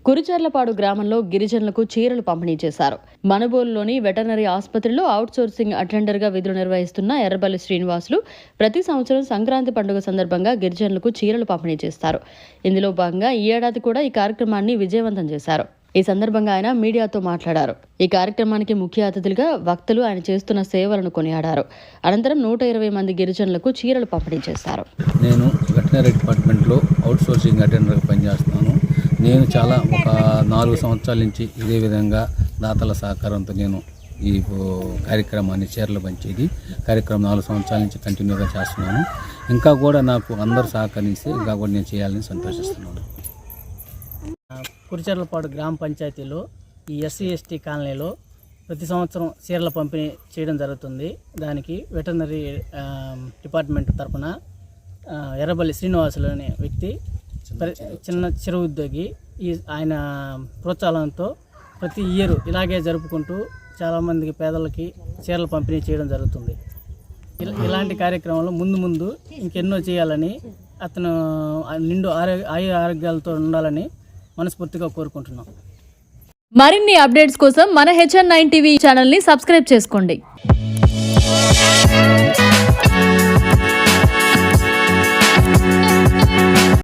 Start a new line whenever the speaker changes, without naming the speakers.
కురిచర్లపాడు గ్రామంలో గిరిజనులకు చీరలు పంపిణీ చేశారు. మనుబోలులోని వెటర్నరీ ఆసుపత్రిలో అవుట్సోర్సింగ్ అటెండర్గా విధులు నిర్వహిస్తున్న ఎర్రబల్లి శ్రీనివాసులు ప్రతి సంవత్సరం సంక్రాంతి పండుగ సందర్భంగా గిరిజనులకు చీరలు పంపిణీ చేస్తారు. ఇందులో భాగంగా ఈ ఏడాది కూడా ఈ కార్యక్రమాన్ని విజయవంతం చేశారు. ఈ సందర్భంగా ఆయన మీడియాతో మాట్లాడారు. ఈ కార్యక్రమానికి ముఖ్య అతిథులుగా వక్తలు ఆయన చేస్తున్న సేవలను కొనియాడారు. అనంతరం 120 మంది గిరిజనులకు చీరలు పంపిణీ చేశారు.
నేను వెటర్నరీ డిపార్ట్మెంట్లో అవుట్సోర్సింగ్ అటెండర్గా పనిచేస్తున్నాను. నేను ఒక 4 సంవత్సరాల నుంచి ఇదే విధంగా దాతల సహకారంతో నేను ఈ కార్యక్రమాన్ని చీరలు పంచేది కార్యక్రమం 4 సంవత్సరాల నుంచి కంటిన్యూగా చేస్తున్నాను. ఇంకా కూడా నాకు అందరూ సహకరిస్తే ఇంకా కూడా నేను చేయాలని సంతోషిస్తున్నాను.
కురిచర్లపాడు గ్రామ పంచాయతీలో ఈ SC/ST కాలనీలో ప్రతి సంవత్సరం చీరల పంపిణీ చేయడం జరుగుతుంది. దానికి వెటర్నరీ డిపార్ట్మెంట్ తరఫున ఎర్రబల్లి శ్రీనివాసులు అనే వ్యక్తి చిన్న చిరు ఉద్యోగి ఆయన ప్రోత్సాహంతో ప్రతి ఇయర్ ఇలాగే జరుపుకుంటూ చాలామందికి పేదలకి చీరలు పంపిణీ చేయడం జరుగుతుంది. ఇలాంటి కార్యక్రమాలు ముందు ఇంకెన్నో చేయాలని అతను నిండు ఆరోగ్యాలతో ఉండాలని మనస్ఫూర్తిగా కోరుకుంటున్నాం.
మరిన్ని అప్డేట్స్ కోసం మన HN9 TV ఛానల్ని సబ్స్క్రైబ్ చేసుకోండి.